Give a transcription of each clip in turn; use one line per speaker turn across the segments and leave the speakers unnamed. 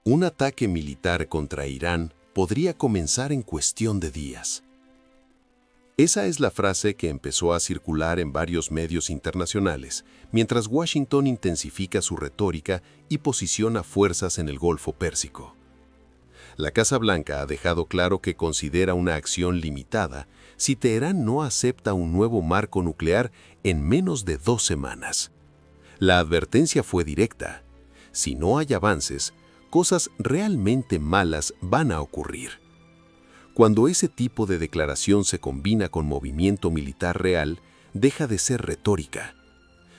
Un ataque militar contra Irán podría comenzar en cuestión de días. Esa es la frase que empezó a circular en varios medios internacionales, mientras Washington intensifica su retórica y posiciona fuerzas en el Golfo Pérsico. La Casa Blanca ha dejado claro que considera una acción limitada si Teherán no acepta un nuevo marco nuclear en menos de 2 semanas. La advertencia fue directa: si no hay avances, cosas realmente malas van a ocurrir. Cuando ese tipo de declaración se combina con movimiento militar real, deja de ser retórica.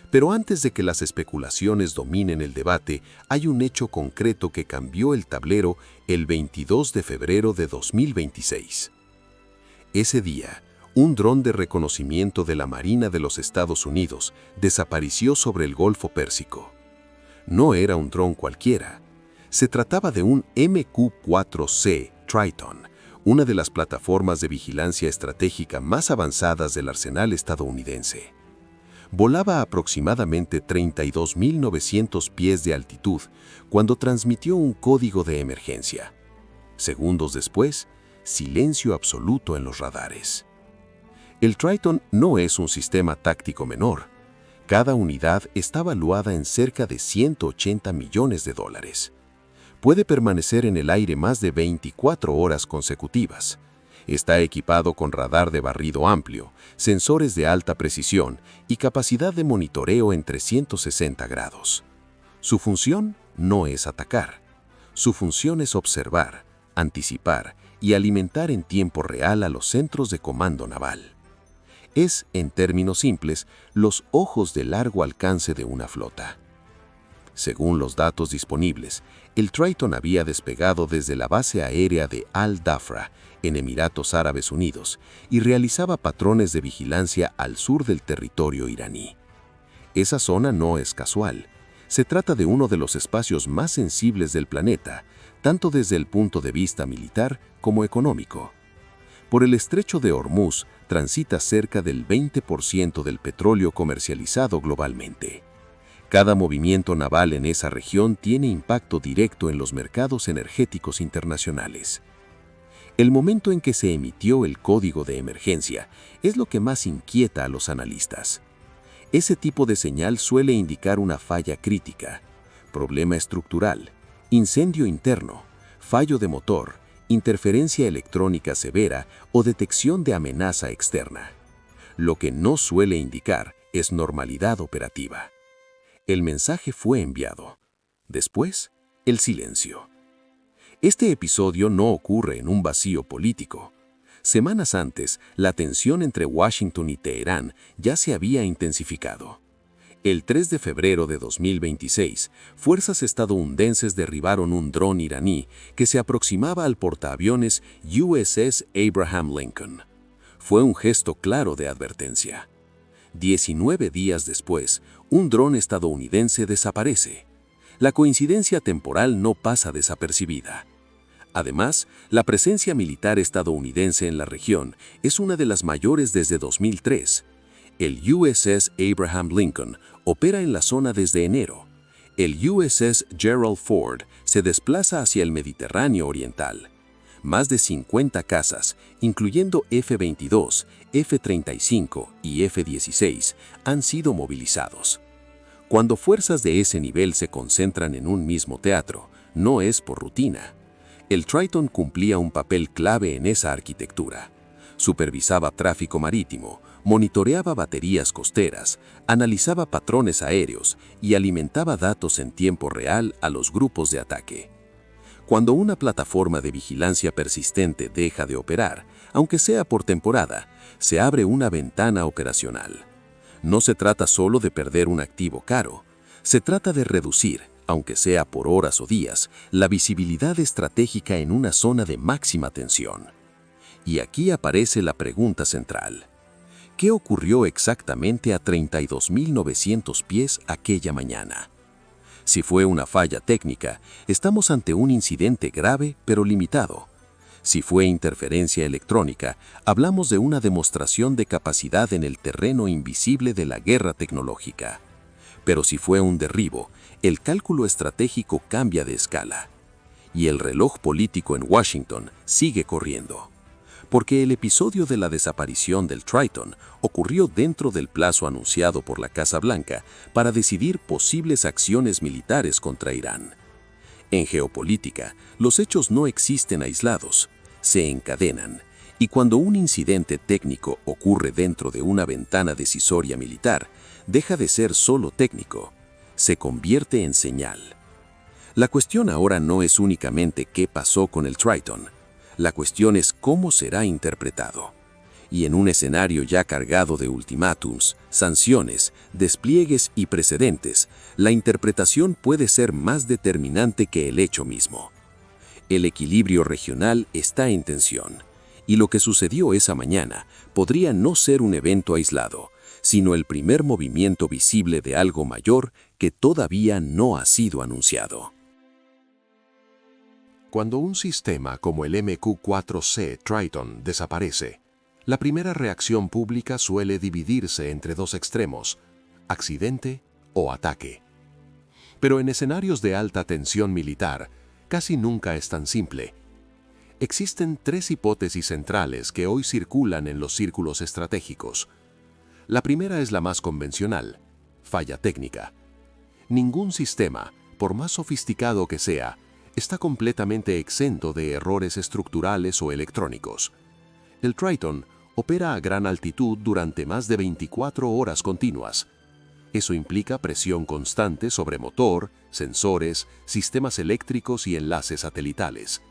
Pero antes de que las especulaciones dominen el debate, hay un hecho concreto que cambió el tablero el 22 de febrero de 2026. Ese día, un dron de reconocimiento de la Marina de los Estados Unidos desapareció sobre el Golfo Pérsico. No era un dron cualquiera. Se trataba de un MQ-4C Triton, una de las plataformas de vigilancia estratégica más avanzadas del arsenal estadounidense. Volaba a aproximadamente 32.900 pies de altitud cuando transmitió un código de emergencia. Segundos después, silencio absoluto en los radares. El Triton no es un sistema táctico menor. Cada unidad está valuada en cerca de $180 millones. Puede permanecer en el aire más de 24 horas consecutivas. Está equipado con radar de barrido amplio, sensores de alta precisión y capacidad de monitoreo en 360 grados. Su función no es atacar. Su función es observar, anticipar y alimentar en tiempo real a los centros de comando naval. Es, en términos simples, los ojos de largo alcance de una flota. Según los datos disponibles, el Triton había despegado desde la base aérea de Al-Dhafra, en Emiratos Árabes Unidos, y realizaba patrones de vigilancia al sur del territorio iraní. Esa zona no es casual. Se trata de uno de los espacios más sensibles del planeta, tanto desde el punto de vista militar como económico. Por el estrecho de Hormuz transita cerca del 20% del petróleo comercializado globalmente. Cada movimiento naval en esa región tiene impacto directo en los mercados energéticos internacionales. El momento en que se emitió el código de emergencia es lo que más inquieta a los analistas. Ese tipo de señal suele indicar una falla crítica, problema estructural, incendio interno, fallo de motor, interferencia electrónica severa o detección de amenaza externa. Lo que no suele indicar es normalidad operativa. El mensaje fue enviado. Después, el silencio. Este episodio no ocurre en un vacío político. Semanas antes, la tensión entre Washington y Teherán ya se había intensificado. El 3 de febrero de 2026, fuerzas estadounidenses derribaron un dron iraní que se aproximaba al portaaviones USS Abraham Lincoln. Fue un gesto claro de advertencia. 19 días después, un dron estadounidense desaparece. La coincidencia temporal no pasa desapercibida. Además, la presencia militar estadounidense en la región es una de las mayores desde 2003. El USS Abraham Lincoln opera en la zona desde enero. El USS Gerald Ford se desplaza hacia el Mediterráneo Oriental. Más de 50 cazas, incluyendo F-22, F-35 y F-16, han sido movilizados. Cuando fuerzas de ese nivel se concentran en un mismo teatro, no es por rutina. El Triton cumplía un papel clave en esa arquitectura. Supervisaba tráfico marítimo, monitoreaba baterías costeras, analizaba patrones aéreos y alimentaba datos en tiempo real a los grupos de ataque. Cuando una plataforma de vigilancia persistente deja de operar, aunque sea por temporada, se abre una ventana operacional. No se trata solo de perder un activo caro, se trata de reducir, aunque sea por horas o días, la visibilidad estratégica en una zona de máxima tensión. Y aquí aparece la pregunta central. ¿Qué ocurrió exactamente a 32.900 pies aquella mañana? Si fue una falla técnica, estamos ante un incidente grave pero limitado. Si fue interferencia electrónica, hablamos de una demostración de capacidad en el terreno invisible de la guerra tecnológica. Pero si fue un derribo, el cálculo estratégico cambia de escala. y el reloj político en Washington sigue corriendo. Porque el episodio de la desaparición del Triton ocurrió dentro del plazo anunciado por la Casa Blanca para decidir posibles acciones militares contra Irán. En geopolítica, los hechos no existen aislados, se encadenan, y cuando un incidente técnico ocurre dentro de una ventana decisoria militar, deja de ser solo técnico, se convierte en señal. La cuestión ahora no es únicamente qué pasó con el Triton, la cuestión es cómo será interpretado. Y en un escenario ya cargado de ultimátums, sanciones, despliegues y precedentes, la interpretación puede ser más determinante que el hecho mismo. El equilibrio regional está en tensión, y lo que sucedió esa mañana podría no ser un evento aislado, sino el primer movimiento visible de algo mayor que todavía no ha sido anunciado.
Cuando un sistema como el MQ-4C Triton desaparece, la primera reacción pública suele dividirse entre dos extremos, accidente o ataque. Pero en escenarios de alta tensión militar, casi nunca es tan simple. Existen tres hipótesis centrales que hoy circulan en los círculos estratégicos. La primera es la más convencional, falla técnica. Ningún sistema, por más sofisticado que sea, está completamente exento de errores estructurales o electrónicos. El Triton opera a gran altitud durante más de 24 horas continuas. Eso implica presión constante sobre motor, sensores, sistemas eléctricos y enlaces satelitales.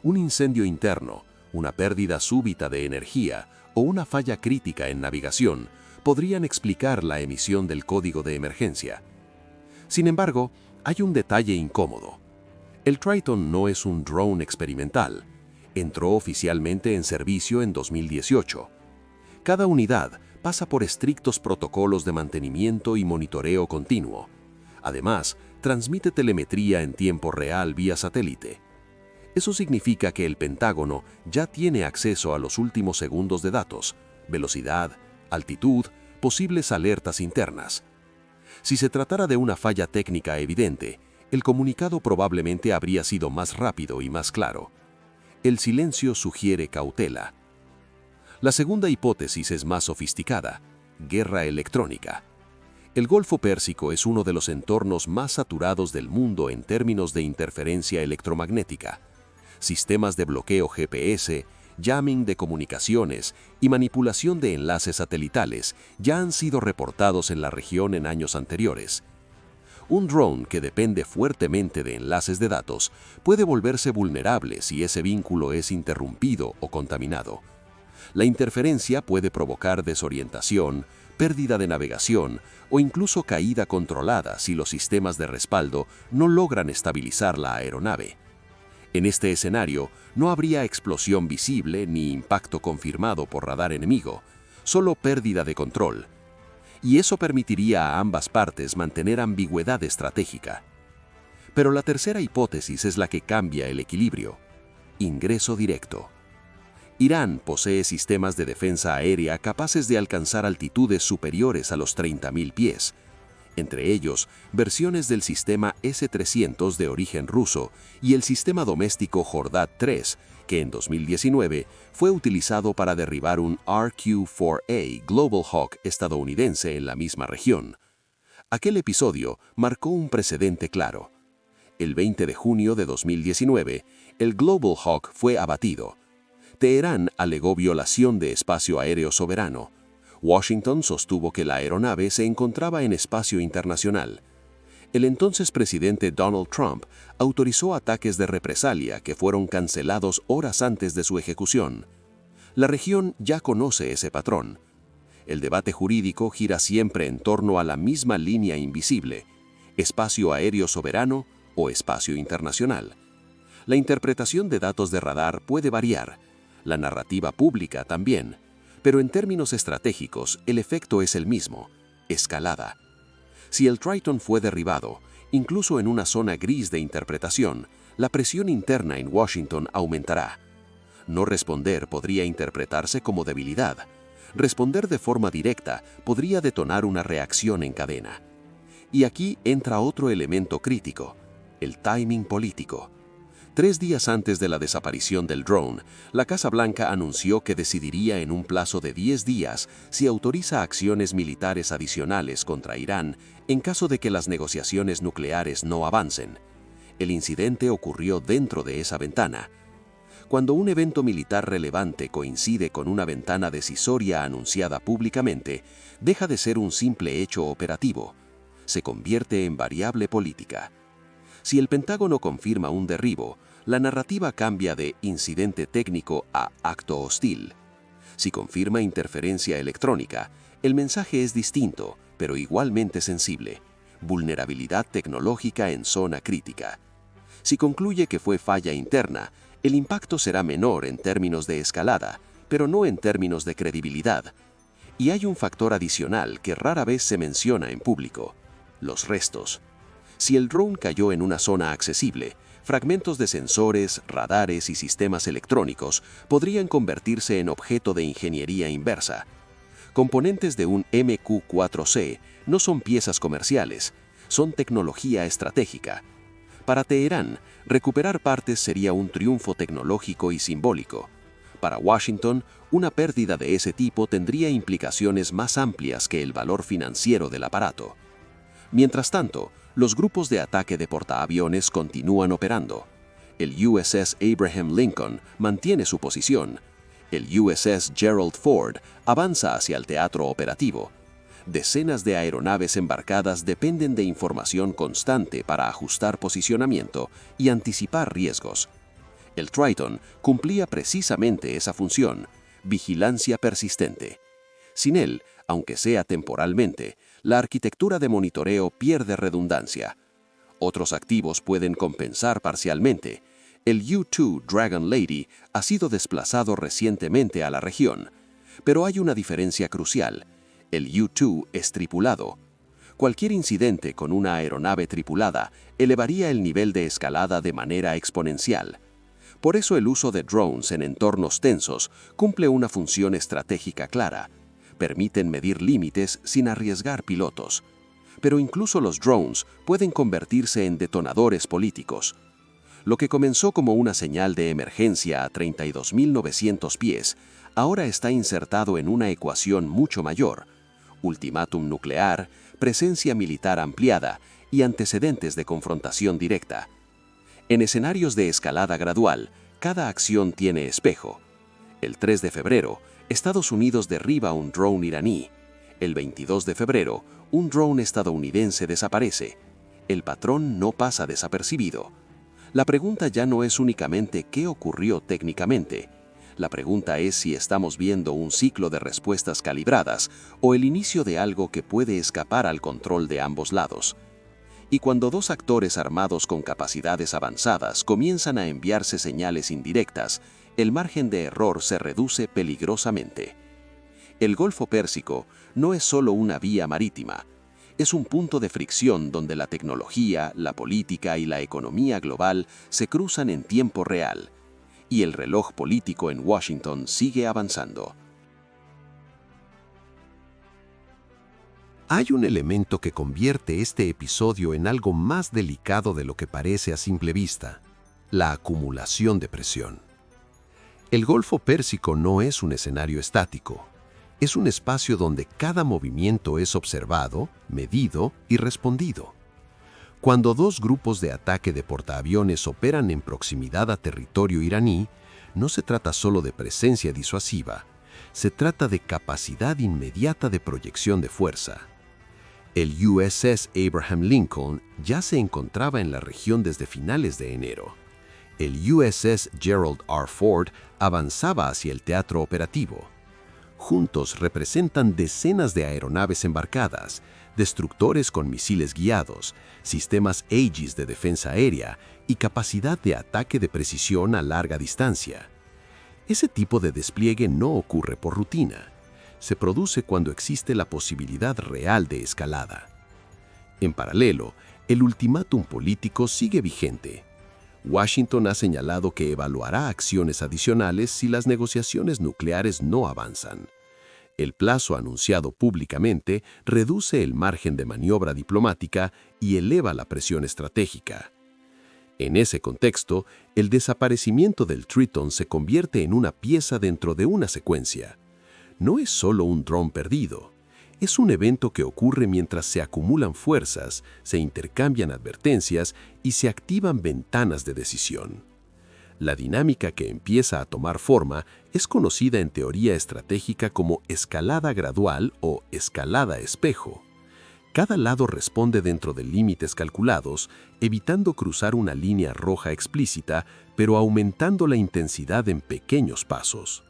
Un incendio interno, una pérdida súbita de energía o una falla crítica en navegación podrían explicar la emisión del código de emergencia. Sin embargo, hay un detalle incómodo. El Triton no es un drone experimental. Entró oficialmente en servicio en 2018. Cada unidad pasa por estrictos protocolos de mantenimiento y monitoreo continuo. Además, transmite telemetría en tiempo real vía satélite. Eso significa que el Pentágono ya tiene acceso a los últimos segundos de datos, velocidad, altitud, posibles alertas internas. Si se tratara de una falla técnica evidente, el comunicado probablemente habría sido más rápido y más claro. El silencio sugiere cautela. La segunda hipótesis es más sofisticada, guerra electrónica. El Golfo Pérsico es uno de los entornos más saturados del mundo en términos de interferencia electromagnética. Sistemas de bloqueo GPS, jamming de comunicaciones y manipulación de enlaces satelitales ya han sido reportados en la región en años anteriores. Un drone que depende fuertemente de enlaces de datos puede volverse vulnerable si ese vínculo es interrumpido o contaminado. La interferencia puede provocar desorientación, pérdida de navegación o incluso caída controlada si los sistemas de respaldo no logran estabilizar la aeronave. En este escenario, no habría explosión visible ni impacto confirmado por radar enemigo, solo pérdida de control. Y eso permitiría a ambas partes mantener ambigüedad estratégica. Pero la tercera hipótesis es la que cambia el equilibrio. Ingreso directo. Irán posee sistemas de defensa aérea capaces de alcanzar altitudes superiores a los 30.000 pies, entre ellos versiones del sistema S-300 de origen ruso y el sistema doméstico Jordad-3, que en 2019 fue utilizado para derribar un RQ-4A Global Hawk estadounidense en la misma región. Aquel episodio marcó un precedente claro. El 20 de junio de 2019, el Global Hawk fue abatido. Teherán alegó violación de espacio aéreo soberano. Washington sostuvo que la aeronave se encontraba en espacio internacional. El entonces presidente Donald Trump autorizó ataques de represalia que fueron cancelados horas antes de su ejecución. La región ya conoce ese patrón. El debate jurídico gira siempre en torno a la misma línea invisible: espacio aéreo soberano o espacio internacional. La interpretación de datos de radar puede variar, la narrativa pública también, pero en términos estratégicos el efecto es el mismo: escalada. Si el Triton fue derribado, incluso en una zona gris de interpretación, la presión interna en Washington aumentará. No responder podría interpretarse como debilidad. Responder de forma directa podría detonar una reacción en cadena. Y aquí entra otro elemento crítico: el timing político. 3 días antes de la desaparición del drone, la Casa Blanca anunció que decidiría en un plazo de 10 días si autoriza acciones militares adicionales contra Irán en caso de que las negociaciones nucleares no avancen. El incidente ocurrió dentro de esa ventana. Cuando un evento militar relevante coincide con una ventana decisoria anunciada públicamente, deja de ser un simple hecho operativo. Se convierte en variable política. Si el Pentágono confirma un derribo, la narrativa cambia de incidente técnico a acto hostil. Si confirma interferencia electrónica, el mensaje es distinto, pero igualmente sensible: vulnerabilidad tecnológica en zona crítica. Si concluye que fue falla interna, el impacto será menor en términos de escalada, pero no en términos de credibilidad. Y hay un factor adicional que rara vez se menciona en público: los restos. Si el drone cayó en una zona accesible, fragmentos de sensores, radares y sistemas electrónicos podrían convertirse en objeto de ingeniería inversa. Componentes de un MQ-4C no son piezas comerciales, son tecnología estratégica. Para Teherán, recuperar partes sería un triunfo tecnológico y simbólico. Para Washington, una pérdida de ese tipo tendría implicaciones más amplias que el valor financiero del aparato. Mientras tanto, los grupos de ataque de portaaviones continúan operando. El USS Abraham Lincoln mantiene su posición. El USS Gerald Ford avanza hacia el teatro operativo. Decenas de aeronaves embarcadas dependen de información constante para ajustar posicionamiento y anticipar riesgos. El Triton cumplía precisamente esa función: vigilancia persistente. Sin él, aunque sea temporalmente, la arquitectura de monitoreo pierde redundancia. Otros activos pueden compensar parcialmente. El U-2 Dragon Lady ha sido desplazado recientemente a la región, pero hay una diferencia crucial: el U-2 es tripulado. Cualquier incidente con una aeronave tripulada elevaría el nivel de escalada de manera exponencial. Por eso el uso de drones en entornos tensos cumple una función estratégica clara: permiten medir límites sin arriesgar pilotos. Pero incluso los drones pueden convertirse en detonadores políticos. Lo que comenzó como una señal de emergencia a 32.900 pies, ahora está insertado en una ecuación mucho mayor: ultimátum nuclear, presencia militar ampliada y antecedentes de confrontación directa. En escenarios de escalada gradual, cada acción tiene espejo. El 3 de febrero, Estados Unidos derriba un drone iraní. El 22 de febrero, un drone estadounidense desaparece. El patrón no pasa desapercibido. La pregunta ya no es únicamente qué ocurrió técnicamente. La pregunta es si estamos viendo un ciclo de respuestas calibradas o el inicio de algo que puede escapar al control de ambos lados. Y cuando dos actores armados con capacidades avanzadas comienzan a enviarse señales indirectas, el margen de error se reduce peligrosamente. El Golfo Pérsico no es solo una vía marítima, es un punto de fricción donde la tecnología, la política y la economía global se cruzan en tiempo real, y el reloj político en Washington sigue avanzando.
Hay un elemento que convierte este episodio en algo más delicado de lo que parece a simple vista: la acumulación de presión. El Golfo Pérsico no es un escenario estático. Es un espacio donde cada movimiento es observado, medido y respondido. Cuando dos grupos de ataque de portaaviones operan en proximidad a territorio iraní, no se trata solo de presencia disuasiva, se trata de capacidad inmediata de proyección de fuerza. El USS Abraham Lincoln ya se encontraba en la región desde finales de enero. El USS Gerald R. Ford avanzaba hacia el teatro operativo. Juntos representan decenas de aeronaves embarcadas, destructores con misiles guiados, sistemas Aegis de defensa aérea y capacidad de ataque de precisión a larga distancia. Ese tipo de despliegue no ocurre por rutina. Se produce cuando existe la posibilidad real de escalada. En paralelo, el ultimátum político sigue vigente. Washington ha señalado que evaluará acciones adicionales si las negociaciones nucleares no avanzan. El plazo anunciado públicamente reduce el margen de maniobra diplomática y eleva la presión estratégica. En ese contexto, el desaparecimiento del Triton se convierte en una pieza dentro de una secuencia. No es solo un dron perdido. Es un evento que ocurre mientras se acumulan fuerzas, se intercambian advertencias y se activan ventanas de decisión. La dinámica que empieza a tomar forma es conocida en teoría estratégica como escalada gradual o escalada espejo. Cada lado responde dentro de límites calculados, evitando cruzar una línea roja explícita, pero aumentando la intensidad en pequeños pasos.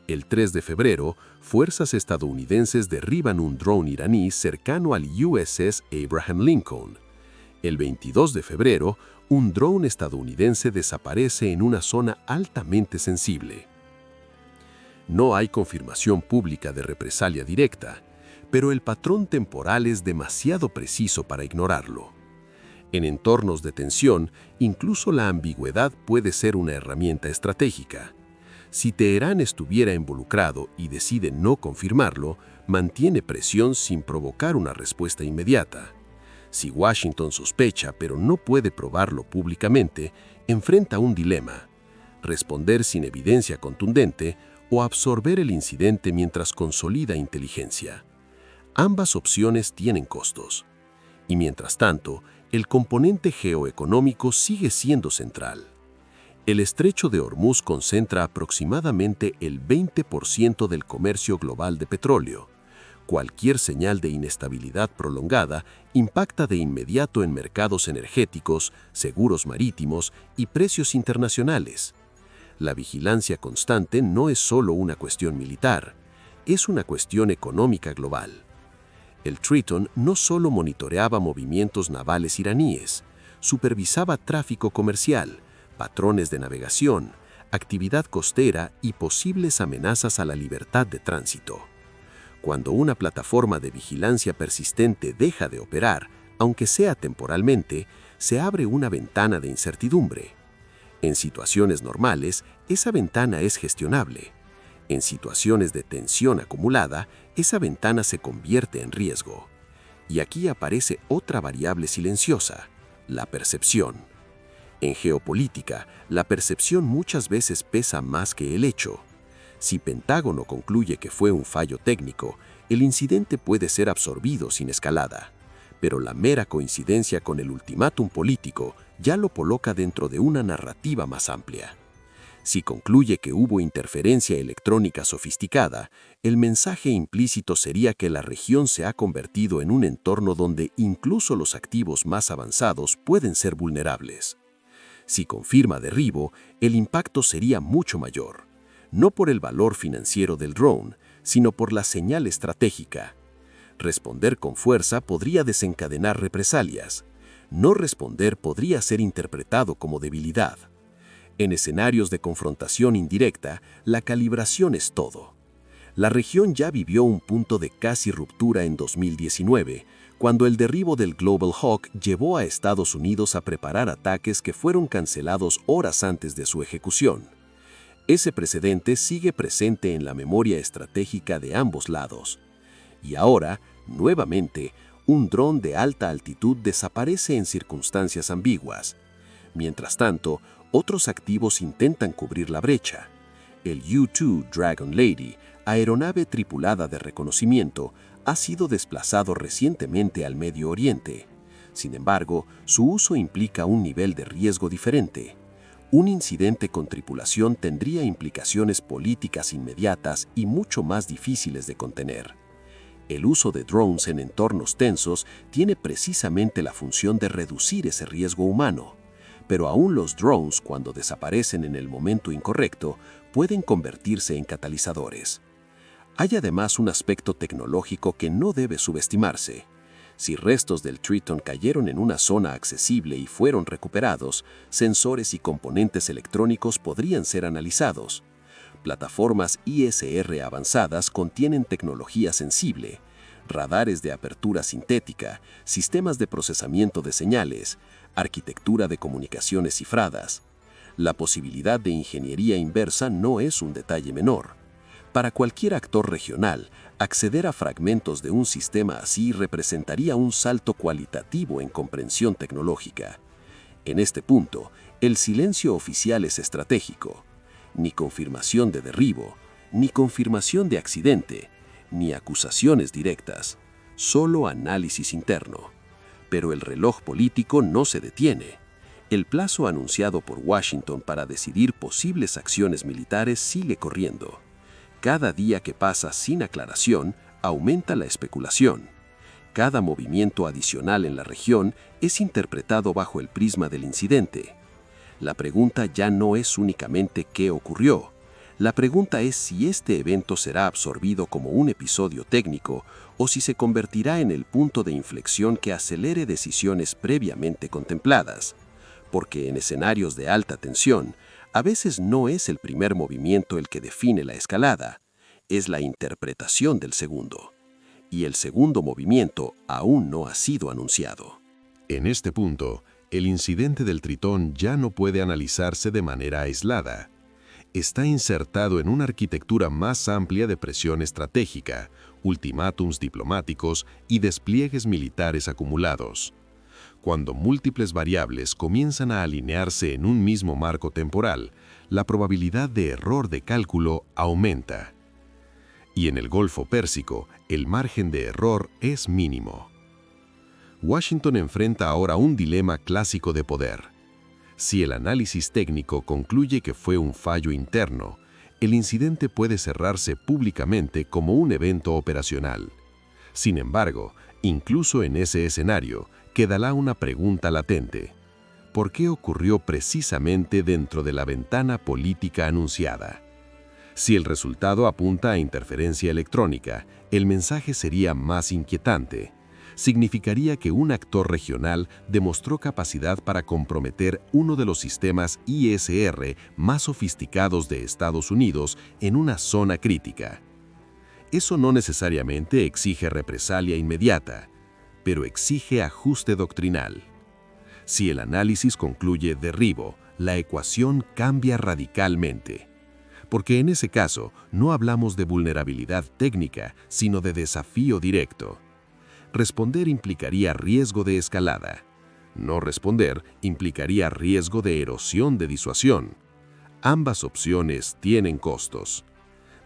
El 3 de febrero, fuerzas estadounidenses derriban un dron iraní cercano al USS Abraham Lincoln. El 22 de febrero, un dron estadounidense desaparece en una zona altamente sensible. No hay confirmación pública de represalia directa, pero el patrón temporal es demasiado preciso para ignorarlo. En entornos de tensión, incluso la ambigüedad puede ser una herramienta estratégica. Si Teherán estuviera involucrado y decide no confirmarlo, mantiene presión sin provocar una respuesta inmediata. Si Washington sospecha pero no puede probarlo públicamente, enfrenta un dilema: responder sin evidencia contundente o absorber el incidente mientras consolida inteligencia. Ambas opciones tienen costos. Y mientras tanto, el componente geoeconómico sigue siendo central. El estrecho de Hormuz concentra aproximadamente el 20% del comercio global de petróleo. Cualquier señal de inestabilidad prolongada impacta de inmediato en mercados energéticos, seguros marítimos y precios internacionales. La vigilancia constante no es solo una cuestión militar, es una cuestión económica global. El Triton no solo monitoreaba movimientos navales iraníes, supervisaba tráfico comercial, patrones de navegación, actividad costera y posibles amenazas a la libertad de tránsito. Cuando una plataforma de vigilancia persistente deja de operar, aunque sea temporalmente, se abre una ventana de incertidumbre. En situaciones normales, esa ventana es gestionable. En situaciones de tensión acumulada, esa ventana se convierte en riesgo. Y aquí aparece otra variable silenciosa: la percepción. En geopolítica, la percepción muchas veces pesa más que el hecho. Si Pentágono concluye que fue un fallo técnico, el incidente puede ser absorbido sin escalada. Pero la mera coincidencia con el ultimátum político ya lo coloca dentro de una narrativa más amplia. Si concluye que hubo interferencia electrónica sofisticada, el mensaje implícito sería que la región se ha convertido en un entorno donde incluso los activos más avanzados pueden ser vulnerables. Si confirma derribo, el impacto sería mucho mayor, no por el valor financiero del drone, sino por la señal estratégica. Responder con fuerza podría desencadenar represalias. No responder podría ser interpretado como debilidad. En escenarios de confrontación indirecta, la calibración es todo. La región ya vivió un punto de casi ruptura en 2019, cuando el derribo del Global Hawk llevó a Estados Unidos a preparar ataques que fueron cancelados horas antes de su ejecución. Ese precedente sigue presente en la memoria estratégica de ambos lados. Y ahora, nuevamente, un dron de alta altitud desaparece en circunstancias ambiguas. Mientras tanto, otros activos intentan cubrir la brecha. El U-2 Dragon Lady, aeronave tripulada de reconocimiento, ha sido desplazado recientemente al Medio Oriente. Sin embargo, su uso implica un nivel de riesgo diferente. Un incidente con tripulación tendría implicaciones políticas inmediatas y mucho más difíciles de contener. El uso de drones en entornos tensos tiene precisamente la función de reducir ese riesgo humano. Pero aún los drones, cuando desaparecen en el momento incorrecto, pueden convertirse en catalizadores. Hay además un aspecto tecnológico que no debe subestimarse. Si restos del Triton cayeron en una zona accesible y fueron recuperados, sensores y componentes electrónicos podrían ser analizados. Plataformas ISR avanzadas contienen tecnología sensible, radares de apertura sintética, sistemas de procesamiento de señales, arquitectura de comunicaciones cifradas. La posibilidad de ingeniería inversa no es un detalle menor. Para cualquier actor regional, acceder a fragmentos de un sistema así representaría un salto cualitativo en comprensión tecnológica.
En este punto, el silencio oficial es estratégico. Ni confirmación de derribo, ni confirmación de accidente, ni acusaciones directas, solo análisis interno. Pero el reloj político no se detiene. El plazo anunciado por Washington para decidir posibles acciones militares sigue corriendo. Cada día que pasa sin aclaración aumenta la especulación. Cada movimiento adicional en la región es interpretado bajo el prisma del incidente. La pregunta ya no es únicamente qué ocurrió. La pregunta es si este evento será absorbido como un episodio técnico o si se convertirá en el punto de inflexión que acelere decisiones previamente contempladas. Porque en escenarios de alta tensión, a veces no es el primer movimiento el que define la escalada, es la interpretación del segundo. Y el segundo movimiento aún no ha sido anunciado.
En este punto, el incidente del Tritón ya no puede analizarse de manera aislada. Está insertado en una arquitectura más amplia de presión estratégica, ultimátums diplomáticos y despliegues militares acumulados. Cuando múltiples variables comienzan a alinearse en un mismo marco temporal, la probabilidad de error de cálculo aumenta. Y en el Golfo Pérsico, el margen de error es mínimo. Washington enfrenta ahora un dilema clásico de poder. Si el análisis técnico concluye que fue un fallo interno, el incidente puede cerrarse públicamente como un evento operacional. Sin embargo, incluso en ese escenario, quedará una pregunta latente. ¿Por qué ocurrió precisamente dentro de la ventana política anunciada? Si el resultado apunta a interferencia electrónica, el mensaje sería más inquietante. Significaría que un actor regional demostró capacidad para comprometer uno de los sistemas ISR más sofisticados de Estados Unidos en una zona crítica. Eso no necesariamente exige represalia inmediata, pero exige ajuste doctrinal. Si el análisis concluye derribo, la ecuación cambia radicalmente. Porque en ese caso no hablamos de vulnerabilidad técnica, sino de desafío directo. Responder implicaría riesgo de escalada. No responder implicaría riesgo de erosión de disuasión. Ambas opciones tienen costos.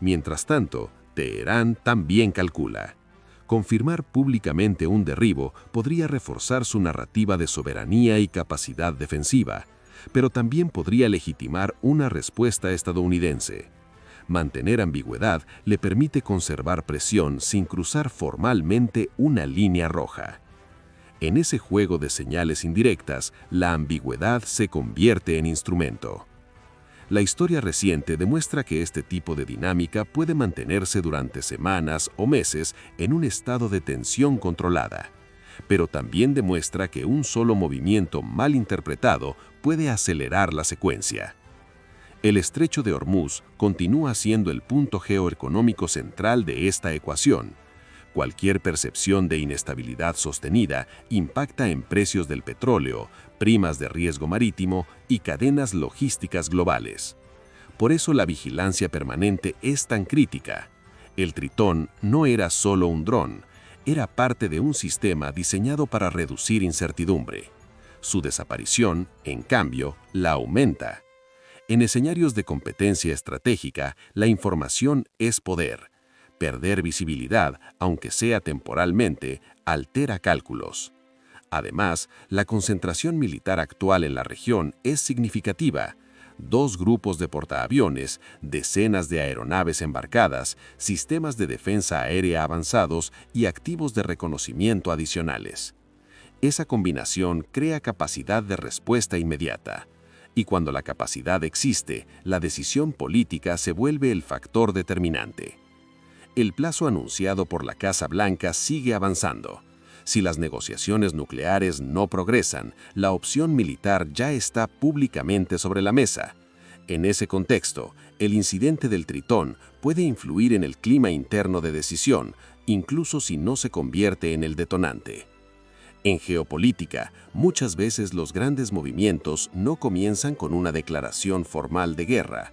Mientras tanto, Teherán también calcula. Confirmar públicamente un derribo podría reforzar su narrativa de soberanía y capacidad defensiva, pero también podría legitimar una respuesta estadounidense. Mantener ambigüedad le permite conservar presión sin cruzar formalmente una línea roja. En ese juego de señales indirectas, la ambigüedad se convierte en instrumento. La historia reciente demuestra que este tipo de dinámica puede mantenerse durante semanas o meses en un estado de tensión controlada, pero también demuestra que un solo movimiento mal interpretado puede acelerar la secuencia. El estrecho de Hormuz continúa siendo el punto geoeconómico central de esta ecuación. Cualquier percepción de inestabilidad sostenida impacta en precios del petróleo, primas de riesgo marítimo y cadenas logísticas globales. Por eso la vigilancia permanente es tan crítica. El Tritón no era solo un dron, era parte de un sistema diseñado para reducir incertidumbre. Su desaparición, en cambio, la aumenta. En escenarios de competencia estratégica, la información es poder. Perder visibilidad, aunque sea temporalmente, altera cálculos. Además, la concentración militar actual en la región es significativa. 2 grupos de portaaviones, decenas de aeronaves embarcadas, sistemas de defensa aérea avanzados y activos de reconocimiento adicionales. Esa combinación crea capacidad de respuesta inmediata. Y cuando la capacidad existe, la decisión política se vuelve el factor determinante. El plazo anunciado por la Casa Blanca sigue avanzando. Si las negociaciones nucleares no progresan, la opción militar ya está públicamente sobre la mesa. En ese contexto, el incidente del Tritón puede influir en el clima interno de decisión, incluso si no se convierte en el detonante. En geopolítica, muchas veces los grandes movimientos no comienzan con una declaración formal de guerra.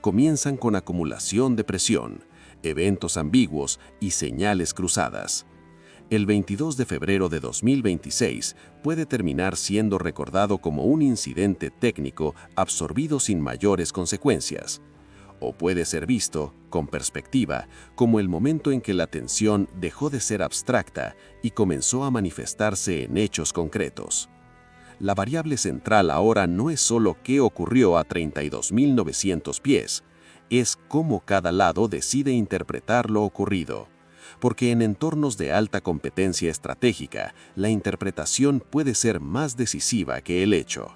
Comienzan con acumulación de presión, eventos ambiguos y señales cruzadas.
El 22 de febrero de 2026 puede terminar siendo recordado como un incidente técnico absorbido sin mayores consecuencias, o puede ser visto, con perspectiva, como el momento en que la tensión dejó de ser abstracta y comenzó a manifestarse en hechos concretos. La variable central ahora no es solo qué ocurrió a 32.900 pies, es cómo cada lado decide interpretar lo ocurrido. Porque en entornos de alta competencia estratégica, la interpretación puede ser más decisiva que el hecho.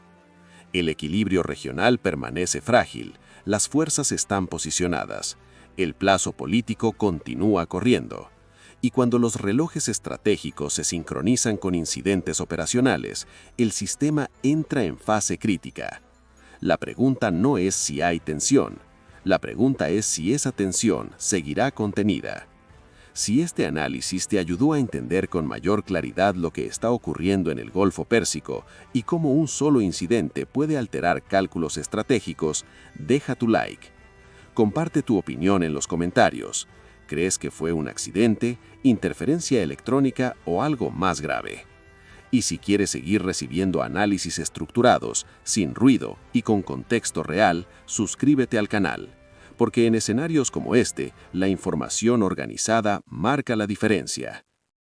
El equilibrio regional permanece frágil, las fuerzas están posicionadas, el plazo político continúa corriendo. Y cuando los relojes estratégicos se sincronizan con incidentes operacionales, el sistema entra en fase crítica. La pregunta no es si hay tensión, la pregunta es si esa tensión seguirá contenida. Si este análisis te ayudó a entender con mayor claridad lo que está ocurriendo en el Golfo Pérsico y cómo un solo incidente puede alterar cálculos estratégicos, deja tu like. Comparte tu opinión en los comentarios. ¿Crees que fue un accidente, interferencia electrónica o algo más grave? Y si quieres seguir recibiendo análisis estructurados, sin ruido y con contexto real, suscríbete al canal. Porque en escenarios como este, la información organizada marca la diferencia.